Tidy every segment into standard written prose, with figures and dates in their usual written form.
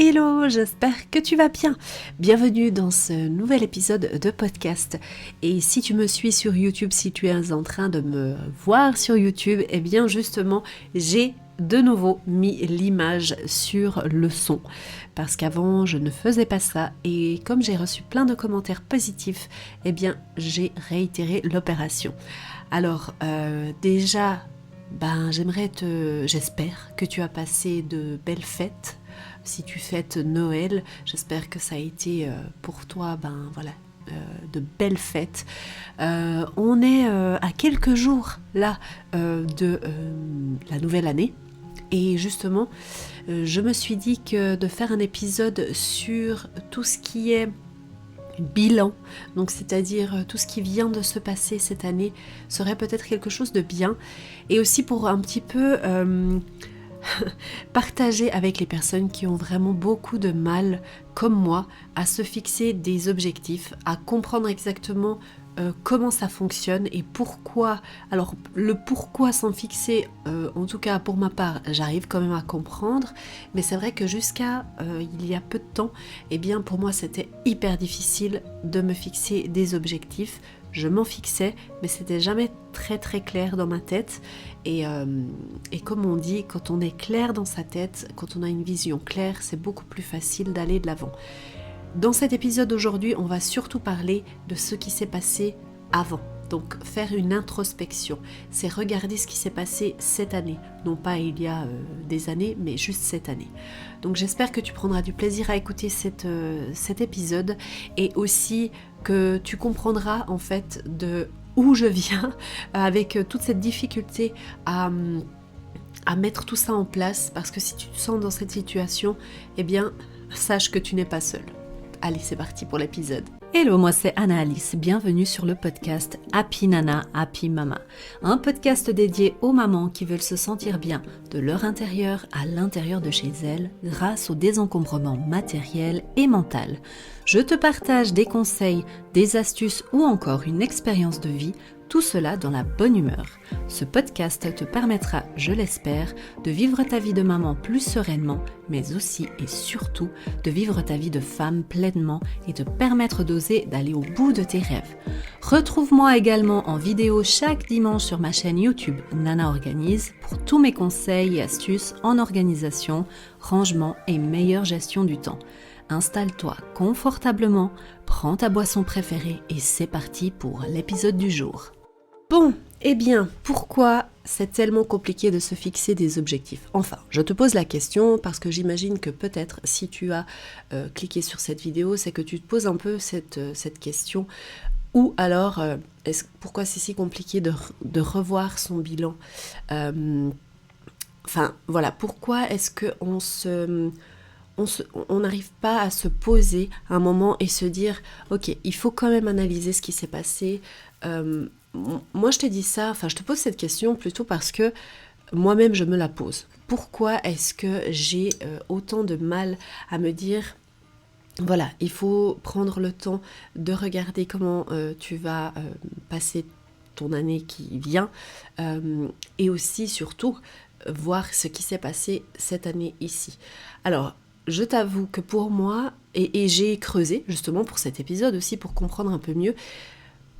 Hello, j'espère que tu vas bien. Bienvenue dans ce nouvel épisode de podcast. Et si tu me suis sur YouTube, si tu es en train de me voir sur YouTube, eh bien justement, j'ai de nouveau mis l'image sur le son. Parce qu'avant, je ne faisais pas ça. Et comme j'ai reçu plein de commentaires positifs, eh bien, j'ai réitéré l'opération. Alors, déjà, j'espère que tu as passé de belles fêtes. Si tu fêtes Noël, j'espère que ça a été pour toi, de belles fêtes. On est à quelques jours là de la nouvelle année. Et justement, je me suis dit que de faire un épisode sur tout ce qui est bilan, donc c'est-à-dire tout ce qui vient de se passer cette année, serait peut-être quelque chose de bien. Et aussi pour un petit peu partager avec les personnes qui ont vraiment beaucoup de mal, comme moi, à se fixer des objectifs, à comprendre exactement comment ça fonctionne et pourquoi. Alors le pourquoi s'en fixer, en tout cas pour ma part, j'arrive quand même à comprendre, mais c'est vrai que jusqu'à il y a peu de temps, eh bien pour moi c'était hyper difficile de me fixer des objectifs. Je m'en fixais, mais c'était jamais très très clair dans ma tête. Et comme on dit, quand on est clair dans sa tête, quand on a une vision claire, c'est beaucoup plus facile d'aller de l'avant. Dans cet épisode aujourd'hui, on va surtout parler de ce qui s'est passé avant. Donc faire une introspection, c'est regarder ce qui s'est passé cette année, non pas il y a des années, mais juste cette année. Donc j'espère que tu prendras du plaisir à écouter cet épisode et aussi que tu comprendras en fait de où je viens avec toute cette difficulté à mettre tout ça en place, parce que si tu te sens dans cette situation, eh bien sache que tu n'es pas seul. Allez, c'est parti pour l'épisode. Hello, moi c'est Anna-Alice, bienvenue sur le podcast Happy Nana, Happy Mama. Un podcast dédié aux mamans qui veulent se sentir bien de leur intérieur à l'intérieur de chez elles grâce au désencombrement matériel et mental. Je te partage des conseils, des astuces ou encore une expérience de vie, tout cela dans la bonne humeur. Ce podcast te permettra, je l'espère, de vivre ta vie de maman plus sereinement, mais aussi et surtout de vivre ta vie de femme pleinement et te permettre d'oser d'aller au bout de tes rêves. Retrouve-moi également en vidéo chaque dimanche sur ma chaîne YouTube Nana Organise pour tous mes conseils et astuces en organisation, rangement et meilleure gestion du temps. Installe-toi confortablement, prends ta boisson préférée et c'est parti pour l'épisode du jour. Bon, eh bien, pourquoi c'est tellement compliqué de se fixer des objectifs ? Enfin, je te pose la question parce que j'imagine que peut-être si tu as cliqué sur cette vidéo, c'est que tu te poses un peu cette question. Ou alors, pourquoi c'est si compliqué de revoir son bilan ? Pourquoi est-ce qu'on n'arrive pas à se poser un moment et se dire « Ok, il faut quand même analyser ce qui s'est passé. » Moi, je te pose cette question plutôt parce que moi-même, je me la pose. Pourquoi est-ce que j'ai autant de mal à me dire « Voilà, il faut prendre le temps de regarder comment tu vas passer ton année qui vient et aussi, surtout, voir ce qui s'est passé cette année ici. » Alors, je t'avoue que pour moi, et j'ai creusé justement pour cet épisode aussi pour comprendre un peu mieux,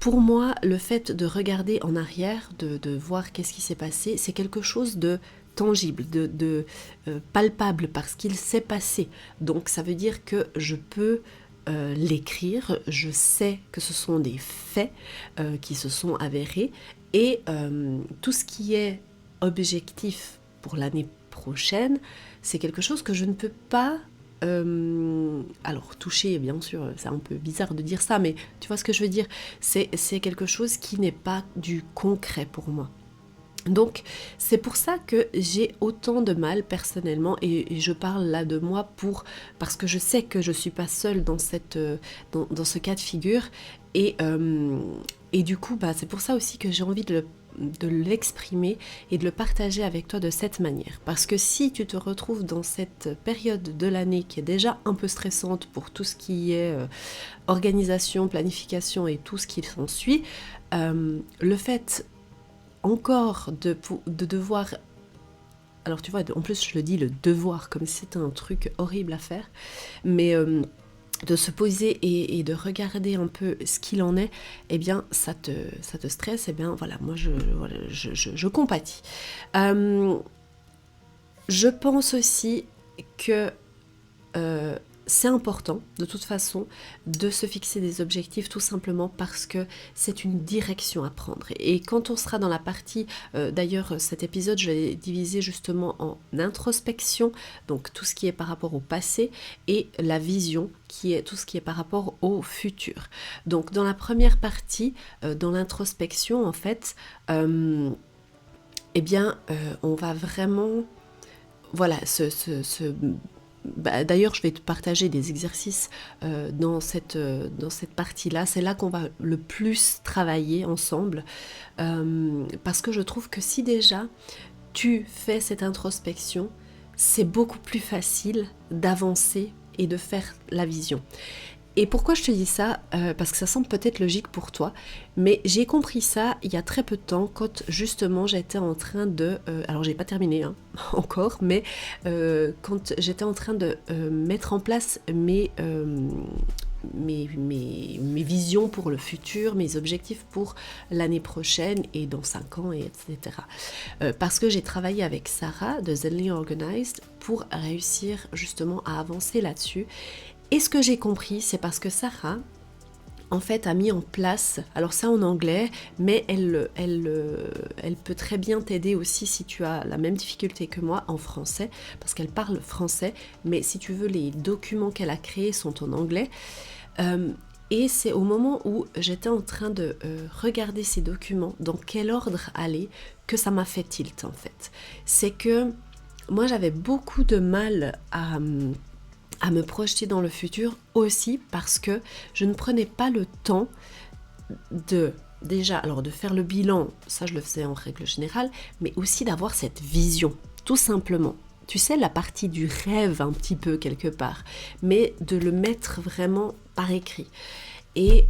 pour moi, le fait de regarder en arrière, de voir qu'est-ce qui s'est passé, c'est quelque chose de tangible, de palpable parce qu'il s'est passé. Donc ça veut dire que je peux l'écrire, je sais que ce sont des faits qui se sont avérés et tout ce qui est objectif pour l'année prochaine, c'est quelque chose que je ne peux pas toucher, bien sûr, c'est un peu bizarre de dire ça, mais tu vois ce que je veux dire, c'est quelque chose qui n'est pas du concret pour moi. Donc c'est pour ça que j'ai autant de mal personnellement et je parle là de moi parce que je sais que je suis pas seule dans ce cas de figure et du coup c'est pour ça aussi que j'ai envie de l'exprimer et de le partager avec toi de cette manière. Parce que si tu te retrouves dans cette période de l'année qui est déjà un peu stressante pour tout ce qui est organisation, planification et tout ce qui s'ensuit, le fait encore de devoir alors tu vois, en plus je le dis le devoir, comme si c'était un truc horrible à faire, mais de se poser et de regarder un peu ce qu'il en est, eh bien ça te stresse, eh bien voilà, moi je compatis. Je pense aussi que c'est important, de toute façon, de se fixer des objectifs tout simplement parce que c'est une direction à prendre. Et quand on sera dans la partie, d'ailleurs cet épisode je l'ai divisé justement en introspection, donc tout ce qui est par rapport au passé, et la vision, qui est tout ce qui est par rapport au futur. Donc dans la première partie, dans l'introspection en fait, eh bien on va vraiment... Voilà, d'ailleurs, je vais te partager des exercices dans cette partie-là. C'est là qu'on va le plus travailler ensemble. Parce que je trouve que si déjà tu fais cette introspection, c'est beaucoup plus facile d'avancer et de faire la vision. Et pourquoi je te dis ça? Parce que ça semble peut-être logique pour toi, mais j'ai compris ça il y a très peu de temps quand justement j'étais en train de... alors j'ai pas terminé encore, mais quand j'étais en train de mettre en place mes visions pour le futur, mes objectifs pour l'année prochaine et dans 5 ans, etc. Parce que j'ai travaillé avec Sarah de Zenly Organized pour réussir justement à avancer là-dessus. Et ce que j'ai compris, c'est parce que Sarah, en fait, a mis en place, alors ça en anglais, mais elle peut très bien t'aider aussi si tu as la même difficulté que moi en français, parce qu'elle parle français, mais si tu veux, les documents qu'elle a créés sont en anglais. Et c'est au moment où j'étais en train de regarder ces documents, dans quel ordre aller, que ça m'a fait tilt en fait. C'est que moi j'avais beaucoup de mal à me projeter dans le futur aussi parce que je ne prenais pas le temps de faire le bilan, ça je le faisais en règle générale, mais aussi d'avoir cette vision, tout simplement. Tu sais, la partie du rêve un petit peu quelque part, mais de le mettre vraiment par écrit. Et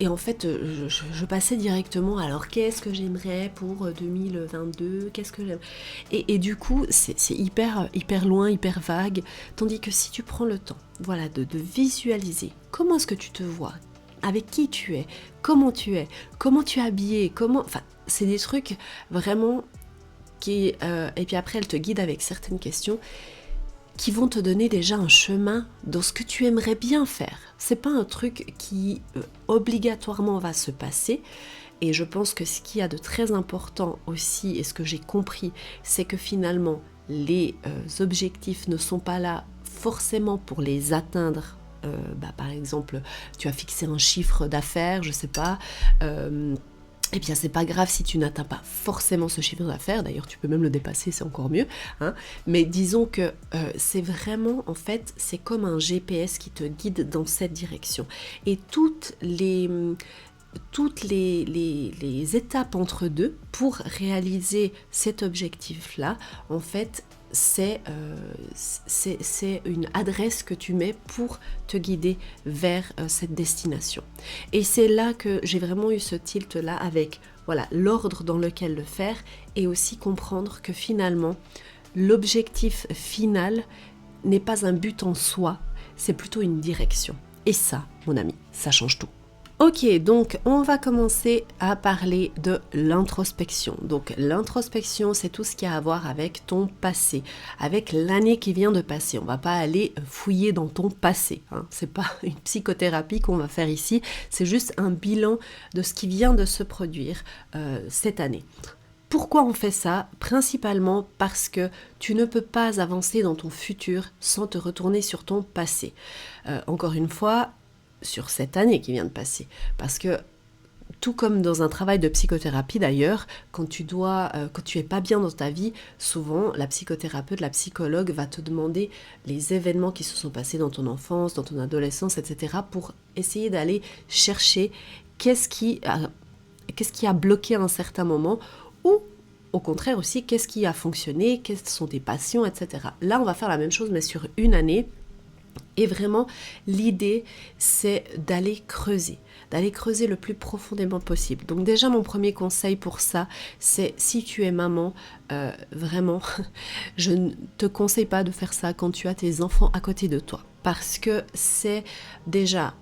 en fait, je passais directement, alors qu'est-ce que j'aimerais pour 2022, qu'est-ce que j'aime... Et du coup, c'est hyper loin, hyper vague, tandis que si tu prends le temps, voilà, de visualiser comment est-ce que tu te vois, avec qui tu es, comment tu es habillé, enfin, c'est des trucs vraiment qui... et puis après, elle te guide avec certaines questions qui vont te donner déjà un chemin dans ce que tu aimerais bien faire. C'est pas un truc qui obligatoirement va se passer. Et je pense que ce qu'il y a de très important aussi, et ce que j'ai compris, c'est que finalement, les objectifs ne sont pas là forcément pour les atteindre. Par exemple, tu as fixé un chiffre d'affaires, je sais pas... eh bien, c'est pas grave si tu n'atteins pas forcément ce chiffre d'affaires, d'ailleurs tu peux même le dépasser, c'est encore mieux, hein. Mais disons que c'est vraiment, en fait, c'est comme un GPS qui te guide dans cette direction. Et toutes les étapes entre deux pour réaliser cet objectif-là, en fait, c'est une adresse que tu mets pour te guider vers cette destination. Et c'est là que j'ai vraiment eu ce tilt-là avec voilà, l'ordre dans lequel le faire et aussi comprendre que finalement, l'objectif final n'est pas un but en soi, c'est plutôt une direction. Et ça, mon ami, ça change tout. Ok, donc on va commencer à parler de l'introspection. Donc l'introspection, c'est tout ce qui a à voir avec ton passé, avec l'année qui vient de passer. On va pas aller fouiller dans ton passé, hein. C'est pas une psychothérapie qu'on va faire ici, c'est juste un bilan de ce qui vient de se produire cette année. Pourquoi on fait ça? Principalement parce que tu ne peux pas avancer dans ton futur sans te retourner sur ton passé. Encore une fois, sur cette année qui vient de passer. Parce que, tout comme dans un travail de psychothérapie d'ailleurs, quand tu es pas bien dans ta vie, souvent la psychothérapeute, la psychologue va te demander les événements qui se sont passés dans ton enfance, dans ton adolescence, etc. pour essayer d'aller chercher qu'est-ce qui a bloqué à un certain moment ou au contraire aussi qu'est-ce qui a fonctionné, quelles sont tes passions, etc. Là on va faire la même chose mais sur une année. Et vraiment, l'idée, c'est d'aller creuser le plus profondément possible. Donc déjà, mon premier conseil pour ça, c'est si tu es maman, vraiment, je ne te conseille pas de faire ça quand tu as tes enfants à côté de toi. Parce que c'est déjà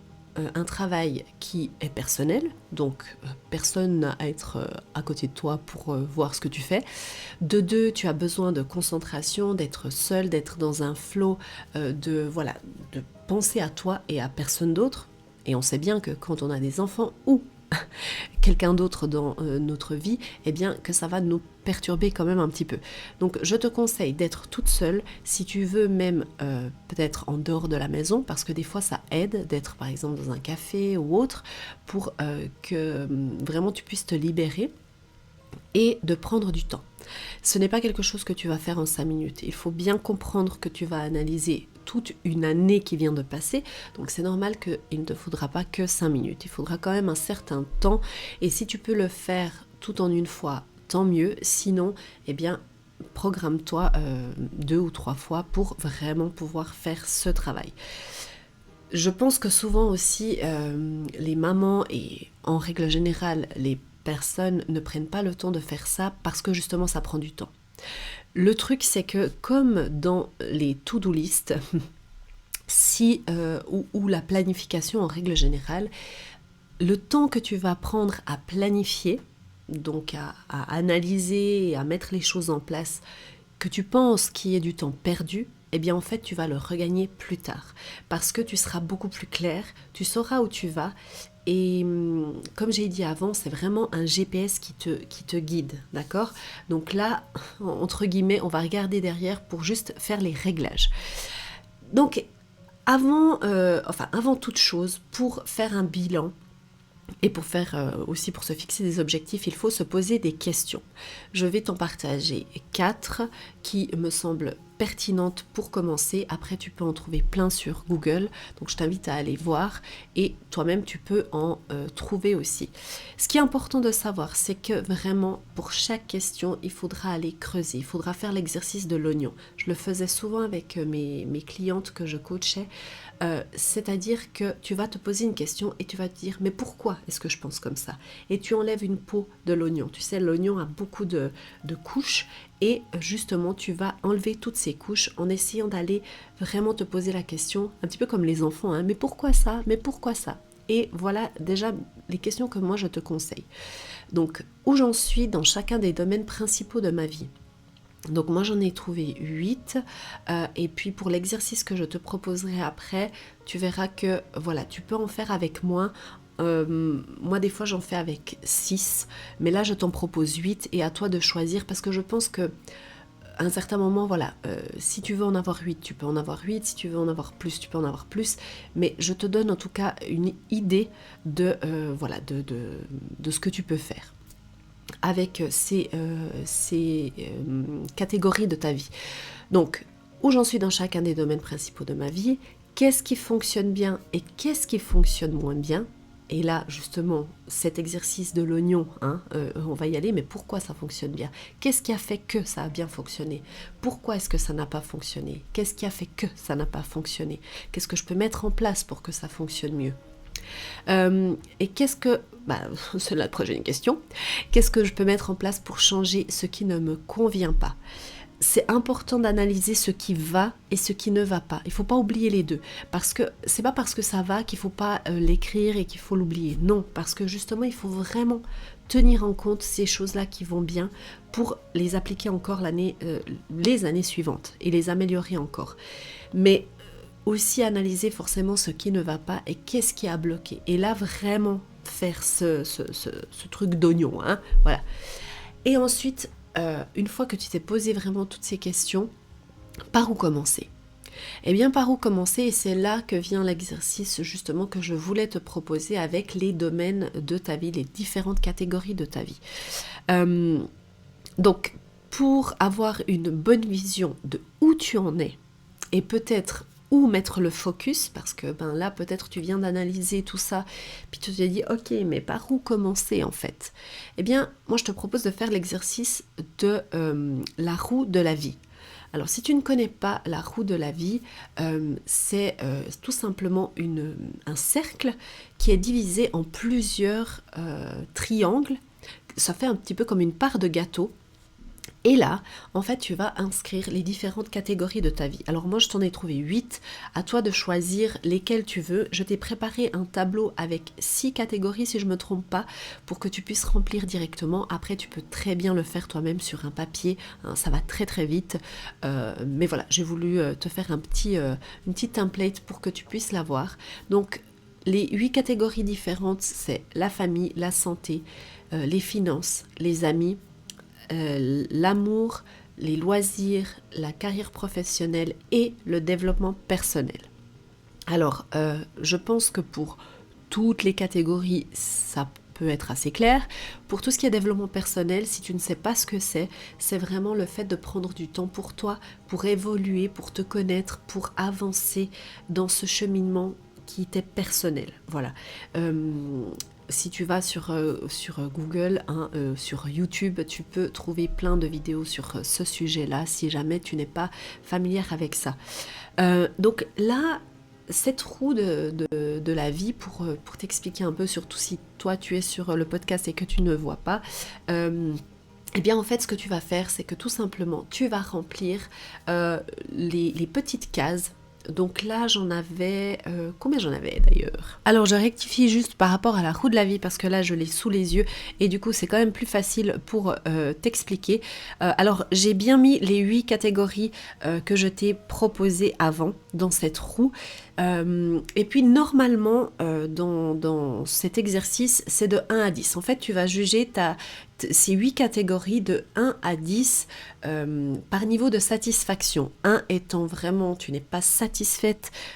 un travail qui est personnel, donc personne n'a à être à côté de toi pour voir ce que tu fais. De deux, tu as besoin de concentration, d'être seul, d'être dans un flow, de penser à toi et à personne d'autre. Et on sait bien que quand on a des enfants ou quelqu'un d'autre dans notre vie, eh bien que ça va nous perturber quand même un petit peu. Donc je te conseille d'être toute seule, si tu veux même peut-être en dehors de la maison, parce que des fois ça aide d'être par exemple dans un café ou autre, pour que vraiment tu puisses te libérer et de prendre du temps. Ce n'est pas quelque chose que tu vas faire en 5 minutes. Il faut bien comprendre que tu vas analyser toute une année qui vient de passer. Donc c'est normal qu'il ne te faudra pas que 5 minutes. Il faudra quand même un certain temps. Et si tu peux le faire tout en une fois, tant mieux. Sinon, eh bien, programme-toi 2 ou 3 fois pour vraiment pouvoir faire ce travail. Je pense que souvent aussi, les mamans et en règle générale, les personnes ne prennent pas le temps de faire ça parce que justement ça prend du temps. Le truc c'est que comme dans les to-do list, ou la planification en règle générale, le temps que tu vas prendre à planifier, donc à analyser et à mettre les choses en place, que tu penses qu'il y ait du temps perdu, eh bien en fait tu vas le regagner plus tard parce que tu seras beaucoup plus clair, tu sauras où tu vas. Et comme j'ai dit avant, c'est vraiment un GPS qui te guide, d'accord? Donc là, entre guillemets, on va regarder derrière pour juste faire les réglages. Donc, avant toute chose, pour faire un bilan, et pour faire aussi pour se fixer des objectifs, il faut se poser des questions. Je vais t'en partager 4 qui me semblent pertinentes pour commencer. Après, tu peux en trouver plein sur Google, donc je t'invite à aller voir et toi-même tu peux en trouver aussi. Ce qui est important de savoir, c'est que vraiment pour chaque question, il faudra aller creuser, il faudra faire l'exercice de l'oignon. Je le faisais souvent avec mes clientes que je coachais. C'est-à-dire que tu vas te poser une question et tu vas te dire mais pourquoi est-ce que je pense comme ça? Et tu enlèves une peau de l'oignon. Tu sais, l'oignon a beaucoup de couches et justement tu vas enlever toutes ces couches en essayant d'aller vraiment te poser la question, un petit peu comme les enfants, hein, mais pourquoi ça? Mais pourquoi ça? Et voilà déjà les questions que moi je te conseille. Donc où j'en suis dans chacun des domaines principaux de ma vie. Donc moi j'en ai trouvé 8 et puis pour l'exercice que je te proposerai après, tu verras que voilà, tu peux en faire avec moins. Moi des fois j'en fais avec 6, mais là je t'en propose 8 et à toi de choisir parce que je pense que à un certain moment, voilà, si tu veux en avoir 8, tu peux en avoir 8, si tu veux en avoir plus, tu peux en avoir plus, mais je te donne en tout cas une idée de ce que tu peux faire avec ces catégories de ta vie. Donc, où j'en suis dans chacun des domaines principaux de ma vie, qu'est-ce qui fonctionne bien et qu'est-ce qui fonctionne moins bien. Et là, justement, cet exercice de l'oignon, on va y aller, mais pourquoi ça fonctionne bien? Qu'est-ce qui a fait que ça a bien fonctionné? Pourquoi est-ce que ça n'a pas fonctionné? Qu'est-ce qui a fait que ça n'a pas fonctionné? Qu'est-ce que je peux mettre en place pour que ça fonctionne mieux? Et qu'est-ce que... c'est la prochaine question. Qu'est-ce que je peux mettre en place pour changer ce qui ne me convient pas? C'est important d'analyser ce qui va et ce qui ne va pas. Il ne faut pas oublier les deux. Parce que c'est pas parce que ça va qu'il ne faut pas l'écrire et qu'il faut l'oublier. Non, parce que justement, il faut vraiment tenir en compte ces choses-là qui vont bien pour les appliquer encore les années suivantes et les améliorer encore. Mais aussi analyser forcément ce qui ne va pas et qu'est-ce qui a bloqué. Et là, vraiment faire ce truc d'oignon. Voilà. Et ensuite, une fois que tu t'es posé vraiment toutes ces questions, par où commencer? Eh bien, par où commencer? Et c'est là que vient l'exercice justement que je voulais te proposer avec les domaines de ta vie, les différentes catégories de ta vie. Donc, pour avoir une bonne vision de où tu en es et peut-être où mettre le focus, parce que là peut-être tu viens d'analyser tout ça, puis tu te dis ok, mais par où commencer en fait? Eh bien moi je te propose de faire l'exercice de la roue de la vie. Alors si tu ne connais pas la roue de la vie, c'est tout simplement un cercle qui est divisé en plusieurs triangles. Ça fait un petit peu comme une part de gâteau. Et là, en fait, tu vas inscrire les différentes catégories de ta vie. Alors moi, je t'en ai trouvé 8. À toi de choisir lesquelles tu veux. Je t'ai préparé un tableau avec 6 catégories, si je ne me trompe pas, pour que tu puisses remplir directement. Après, tu peux très bien le faire toi-même sur un papier. Hein, ça va très très vite. Mais voilà, j'ai voulu te faire une petite template pour que tu puisses l'avoir. Donc, les 8 catégories différentes, c'est la famille, la santé, les finances, les amis, l'amour, les loisirs, la carrière professionnelle et le développement personnel. Alors, je pense que pour toutes les catégories, ça peut être assez clair. Pour tout ce qui est développement personnel, si tu ne sais pas ce que c'est vraiment le fait de prendre du temps pour toi, pour évoluer, pour te connaître, pour avancer dans ce cheminement qui t'est personnel. Voilà. Si tu vas sur Google, sur YouTube, tu peux trouver plein de vidéos sur ce sujet-là, si jamais tu n'es pas familière avec ça. Donc là, cette roue de la vie, pour t'expliquer un peu, surtout si toi tu es sur le podcast et que tu ne vois pas, eh bien en fait ce que tu vas faire, c'est que tout simplement, tu vas remplir les petites cases. Donc là, j'en avais... combien j'en avais d'ailleurs? Alors, je rectifie juste par rapport à la roue de la vie parce que là, je l'ai sous les yeux et du coup, c'est quand même plus facile pour t'expliquer. Alors, j'ai bien mis les 8 catégories que je t'ai proposées avant dans cette roue. Et puis, normalement, dans cet exercice, c'est de 1 à 10. En fait, tu vas juger ces 8 catégories de 1 à 10 par niveau de satisfaction. 1 étant vraiment, tu n'es pas satisfaite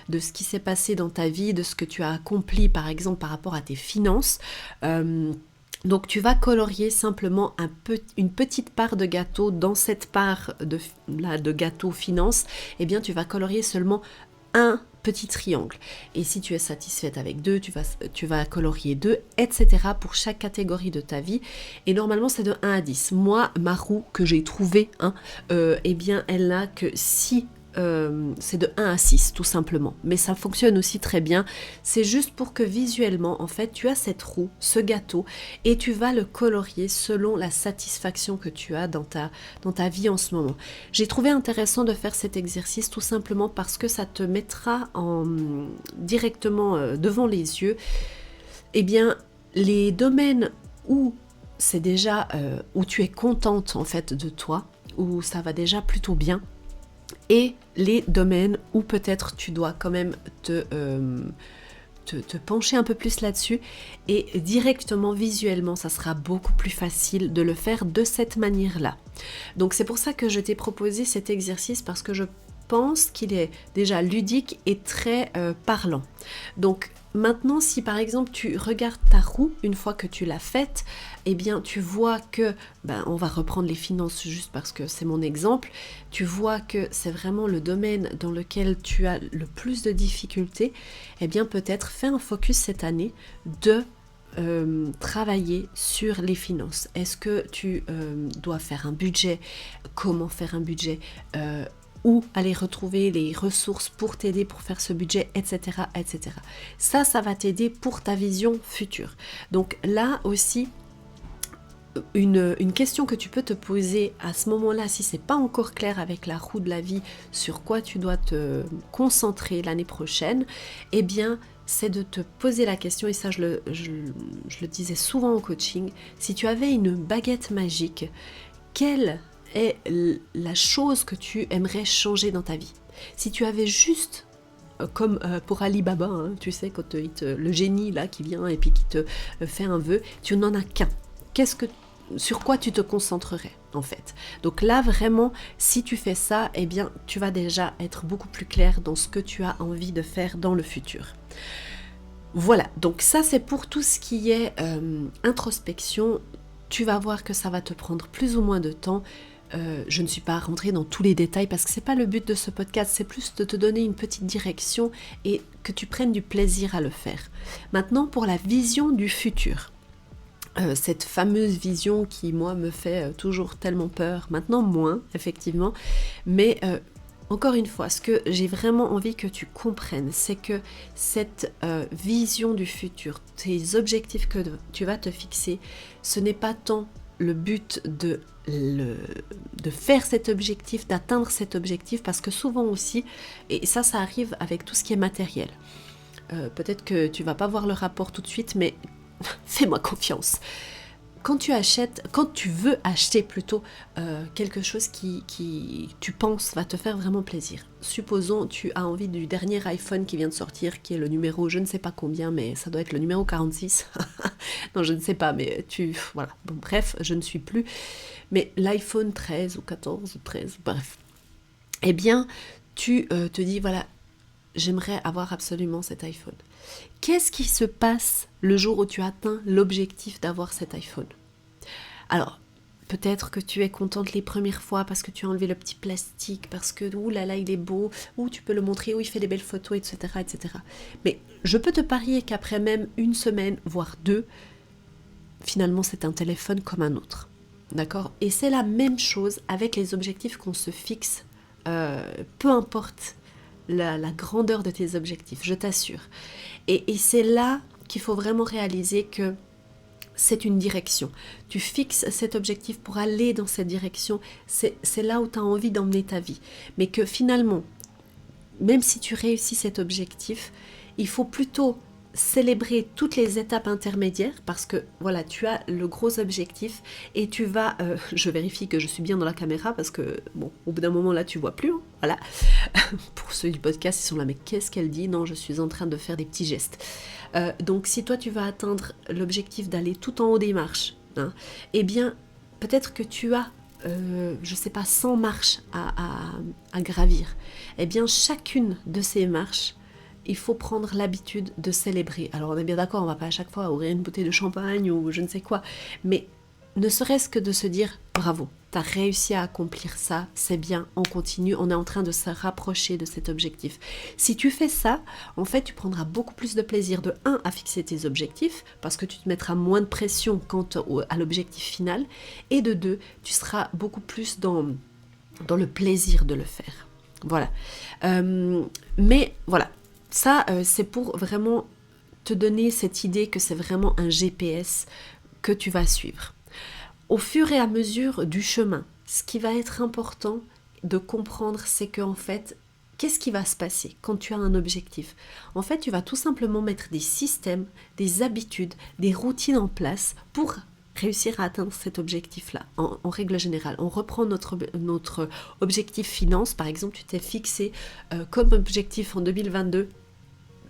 de ce qui s'est passé dans ta vie, de ce que tu as accompli, par exemple, par rapport à tes finances. Donc tu vas colorier simplement une petite part de gâteau. Dans cette part de gâteau finance, eh bien tu vas colorier seulement un petit triangle. Et si tu es satisfaite avec 2, tu vas colorier 2, etc. pour chaque catégorie de ta vie. Et normalement, c'est de 1 à 10. Moi, ma roue que j'ai trouvée, eh bien, elle n'a que 6. C'est de 1 à 6 tout simplement, mais ça fonctionne aussi très bien. C'est juste pour que visuellement en fait tu as cette roue, ce gâteau, et tu vas le colorier selon la satisfaction que tu as dans ta vie en ce moment. J'ai trouvé intéressant de faire cet exercice tout simplement parce que ça te mettra directement devant les yeux eh bien les domaines où c'est déjà où tu es contente en fait de toi, où ça va déjà plutôt bien, et les domaines où peut-être tu dois quand même te pencher un peu plus là-dessus, et directement visuellement ça sera beaucoup plus facile de le faire de cette manière-là. Donc c'est pour ça que je t'ai proposé cet exercice, parce que je pense qu'il est déjà ludique et très parlant. Donc maintenant, si par exemple tu regardes ta roue une fois que tu l'as faite, eh bien tu vois que, on va reprendre les finances juste parce que c'est mon exemple, tu vois que c'est vraiment le domaine dans lequel tu as le plus de difficultés, eh bien peut-être fais un focus cette année de travailler sur les finances. Est-ce que tu dois faire un budget? Comment faire un budget? Où aller retrouver les ressources pour t'aider pour faire ce budget, etc. etc. Ça va t'aider pour ta vision future. Donc là aussi, une question que tu peux te poser à ce moment-là, si c'est pas encore clair avec la roue de la vie, sur quoi tu dois te concentrer l'année prochaine, eh bien c'est de te poser la question, et ça je le disais souvent au coaching, si tu avais une baguette magique, quelle est la chose que tu aimerais changer dans ta vie? Si tu avais juste, comme pour Ali Baba, tu sais, quand le génie là qui vient et puis qui te fait un vœu, tu n'en as qu'un. Sur quoi tu te concentrerais en fait? Donc là vraiment, si tu fais ça, eh bien tu vas déjà être beaucoup plus clair dans ce que tu as envie de faire dans le futur. Voilà, donc ça c'est pour tout ce qui est introspection. Tu vas voir que ça va te prendre plus ou moins de temps. Je ne suis pas rentrée dans tous les détails parce que c'est pas le but de ce podcast, c'est plus de te donner une petite direction et que tu prennes du plaisir à le faire. Maintenant, pour la vision du futur. cette fameuse vision qui, moi, me fait toujours tellement peur, maintenant moins, effectivement, mais encore une fois, ce que j'ai vraiment envie que tu comprennes, c'est que cette vision du futur, tes objectifs que tu vas te fixer, ce n'est pas tant le but de faire cet objectif, d'atteindre cet objectif, parce que souvent aussi, et ça arrive avec tout ce qui est matériel, peut-être que tu vas pas voir le rapport tout de suite, mais fais-moi confiance. Quand tu veux acheter plutôt quelque chose qui tu penses va te faire vraiment plaisir. Supposons tu as envie du dernier iPhone qui vient de sortir, qui est le numéro je ne sais pas combien, mais ça doit être le numéro 46. Non, je ne sais pas, mais voilà. Bon, bref, je ne suis plus. Mais l'iPhone 13 ou 14 ou 13, bref. Eh bien, tu te dis, voilà, j'aimerais avoir absolument cet iPhone. Qu'est-ce qui se passe le jour où tu atteins l'objectif d'avoir cet iPhone? Alors, peut-être que tu es contente les premières fois parce que tu as enlevé le petit plastique, parce que oulala, il est beau, ou tu peux le montrer, ou il fait des belles photos, etc., etc. Mais je peux te parier qu'après même une semaine, voire 2, finalement c'est un téléphone comme un autre. D'accord? Et c'est la même chose avec les objectifs qu'on se fixe, peu importe la grandeur de tes objectifs, je t'assure. Et c'est là qu'il faut vraiment réaliser que c'est une direction. Tu fixes cet objectif pour aller dans cette direction, c'est là où tu as envie d'emmener ta vie. Mais que finalement, même si tu réussis cet objectif, il faut plutôt célébrer toutes les étapes intermédiaires parce que voilà, tu as le gros objectif et tu vas, je vérifie que je suis bien dans la caméra parce que bon, au bout d'un moment là tu vois plus, hein, voilà. Pour ceux du podcast, ils sont là, mais qu'est-ce qu'elle dit? Non, je suis en train de faire des petits gestes. Donc si toi tu vas atteindre l'objectif d'aller tout en haut des marches, hein, eh bien peut-être que tu as je sais pas, 100 marches à gravir. Eh bien chacune de ces marches, il faut prendre l'habitude de célébrer. Alors on est bien d'accord, on va pas à chaque fois ouvrir une bouteille de champagne ou je ne sais quoi, mais ne serait-ce que de se dire bravo, t'as réussi à accomplir ça, c'est bien, on continue, on est en train de se rapprocher de cet objectif. Si tu fais ça, en fait tu prendras beaucoup plus de plaisir de 1 à fixer tes objectifs, parce que tu te mettras moins de pression quant à l'objectif final, et de 2, tu seras beaucoup plus dans le plaisir de le faire. Voilà. Mais voilà. Ça, c'est pour vraiment te donner cette idée que c'est vraiment un GPS que tu vas suivre. Au fur et à mesure du chemin, ce qui va être important de comprendre, c'est qu'en fait, qu'est-ce qui va se passer quand tu as un objectif? En fait, tu vas tout simplement mettre des systèmes, des habitudes, des routines en place pour réussir à atteindre cet objectif-là. En règle générale, on reprend notre objectif finance. Par exemple, tu t'es fixé comme objectif en 2022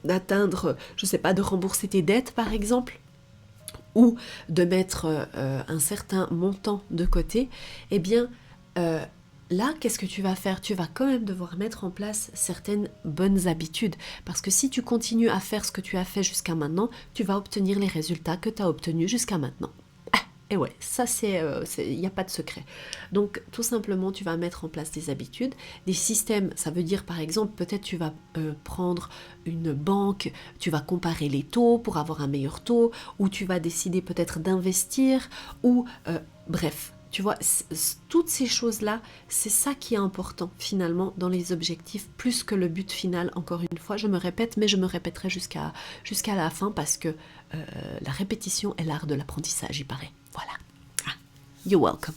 d'atteindre, je ne sais pas, de rembourser tes dettes par exemple, ou de mettre un certain montant de côté, eh bien là, qu'est-ce que tu vas faire? Tu vas quand même devoir mettre en place certaines bonnes habitudes, parce que si tu continues à faire ce que tu as fait jusqu'à maintenant, tu vas obtenir les résultats que tu as obtenus jusqu'à maintenant. Et ouais, ça il n'y a pas de secret. Donc tout simplement, tu vas mettre en place des habitudes, des systèmes, ça veut dire par exemple, peut-être tu vas prendre une banque, tu vas comparer les taux pour avoir un meilleur taux, ou tu vas décider peut-être d'investir, ou bref, tu vois, toutes ces choses-là, c'est ça qui est important finalement dans les objectifs, plus que le but final, encore une fois, je me répète, mais je me répéterai jusqu'à la fin, parce que la répétition est l'art de l'apprentissage, il paraît. Voilà. Ah, you're welcome.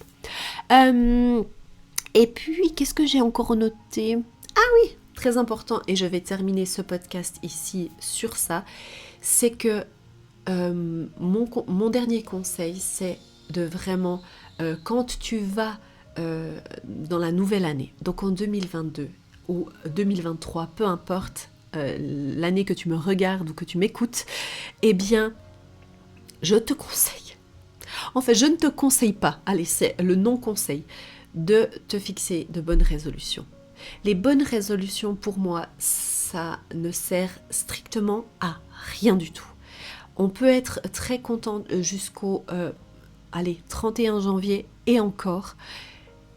Et puis, qu'est-ce que j'ai encore noté? Ah oui, très important, et je vais terminer ce podcast ici sur ça, c'est que mon dernier conseil, c'est de vraiment, quand tu vas dans la nouvelle année, donc en 2022 ou 2023, peu importe l'année que tu me regardes ou que tu m'écoutes, eh bien, je te conseille, en fait, je ne te conseille pas, allez, c'est le non-conseil, de te fixer de bonnes résolutions. Les bonnes résolutions, pour moi, ça ne sert strictement à rien du tout. On peut être très content jusqu'au 31 janvier et encore,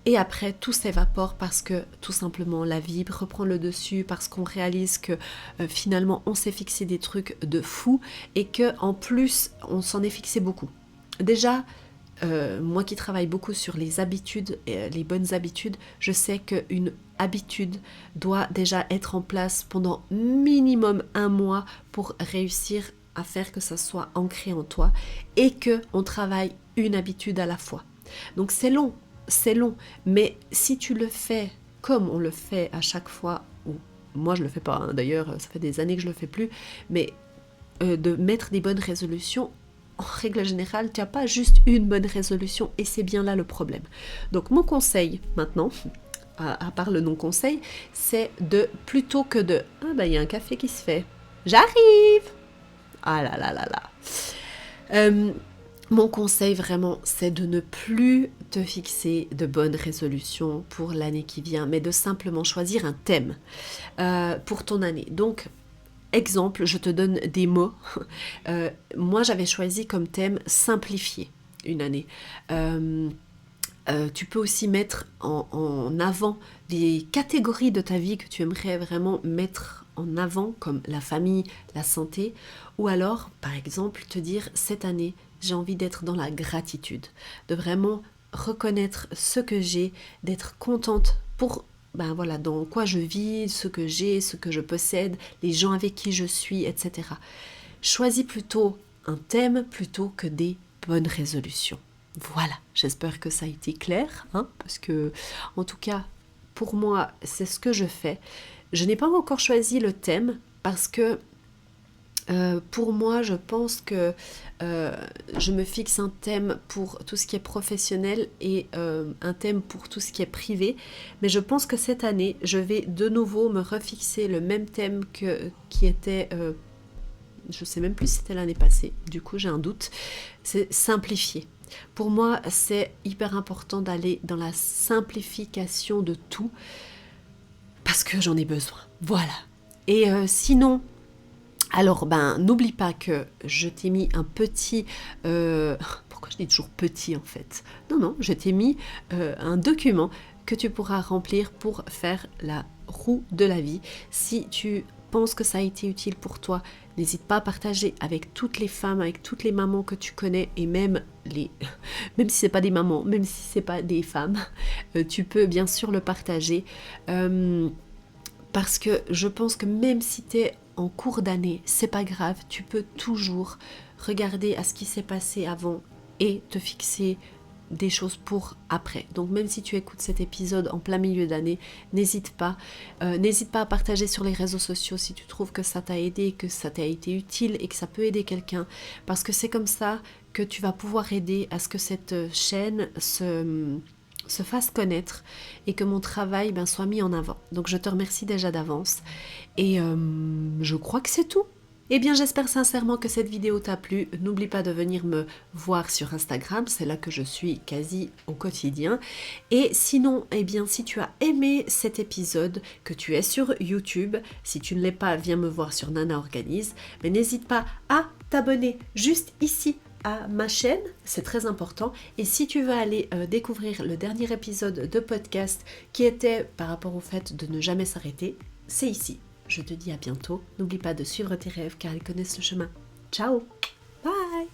et après tout s'évapore parce que tout simplement la vie reprend le dessus, parce qu'on réalise que finalement on s'est fixé des trucs de fou et que en plus on s'en est fixé beaucoup. déjà, moi qui travaille beaucoup sur les habitudes, les bonnes habitudes, je sais qu'une habitude doit déjà être en place pendant minimum 1 mois pour réussir à faire que ça soit ancré en toi et qu'on travaille une habitude à la fois. Donc c'est long, mais si tu le fais comme on le fait à chaque fois, ou moi je le fais pas, hein, d'ailleurs ça fait des années que je le fais plus, mais de mettre des bonnes résolutions, en règle générale, tu n'as pas juste une bonne résolution et c'est bien là le problème. Donc mon conseil maintenant, à part le non-conseil, c'est de, plutôt que de « Ah bah il y a un café qui se fait, j'arrive !» Ah là là là là. Mon conseil vraiment, c'est de ne plus te fixer de bonnes résolutions pour l'année qui vient, mais de simplement choisir un thème pour ton année. Donc, exemple, je te donne des mots. Moi, j'avais choisi comme thème simplifier une année. Tu peux aussi mettre en avant des catégories de ta vie que tu aimerais vraiment mettre en avant, comme la famille, la santé, ou alors, par exemple, te dire cette année, j'ai envie d'être dans la gratitude, de vraiment reconnaître ce que j'ai, d'être contente pour voilà, dans quoi je vis, ce que j'ai, ce que je possède, les gens avec qui je suis, etc. Choisis plutôt un thème plutôt que des bonnes résolutions. Voilà, j'espère que ça a été clair, hein, parce que, en tout cas, pour moi, c'est ce que je fais. Je n'ai pas encore choisi le thème parce que pour moi, je pense que je me fixe un thème pour tout ce qui est professionnel et un thème pour tout ce qui est privé. Mais je pense que cette année, je vais de nouveau me refixer le même thème qui était... je ne sais même plus si c'était l'année passée, du coup j'ai un doute. C'est simplifier. Pour moi, c'est hyper important d'aller dans la simplification de tout parce que j'en ai besoin. Voilà. Et sinon... Alors, n'oublie pas que je t'ai mis un petit... pourquoi je dis toujours petit en fait? Non, je t'ai mis un document que tu pourras remplir pour faire la roue de la vie. Si tu penses que ça a été utile pour toi, n'hésite pas à partager avec toutes les femmes, avec toutes les mamans que tu connais et même même si c'est pas des mamans, même si c'est pas des femmes, tu peux bien sûr le partager. Parce que je pense que même si tu es en cours d'année, c'est pas grave, tu peux toujours regarder à ce qui s'est passé avant et te fixer des choses pour après. Donc même si tu écoutes cet épisode en plein milieu d'année, n'hésite pas à partager sur les réseaux sociaux si tu trouves que ça t'a aidé, que ça t'a été utile et que ça peut aider quelqu'un, parce que c'est comme ça que tu vas pouvoir aider à ce que cette chaîne se fasse connaître et que mon travail soit mis en avant. Donc je te remercie déjà d'avance et je crois que c'est tout. Eh bien j'espère sincèrement que cette vidéo t'a plu. N'oublie pas de venir me voir sur Instagram, c'est là que je suis quasi au quotidien. Et sinon, eh bien si tu as aimé cet épisode, que tu es sur YouTube, si tu ne l'es pas, viens me voir sur Nana Organise, mais n'hésite pas à t'abonner juste ici à ma chaîne, c'est très important. Et si tu veux aller découvrir le dernier épisode de podcast qui était par rapport au fait de ne jamais s'arrêter, c'est ici. Je te dis à bientôt. N'oublie pas de suivre tes rêves car ils connaissent le chemin. Ciao, bye.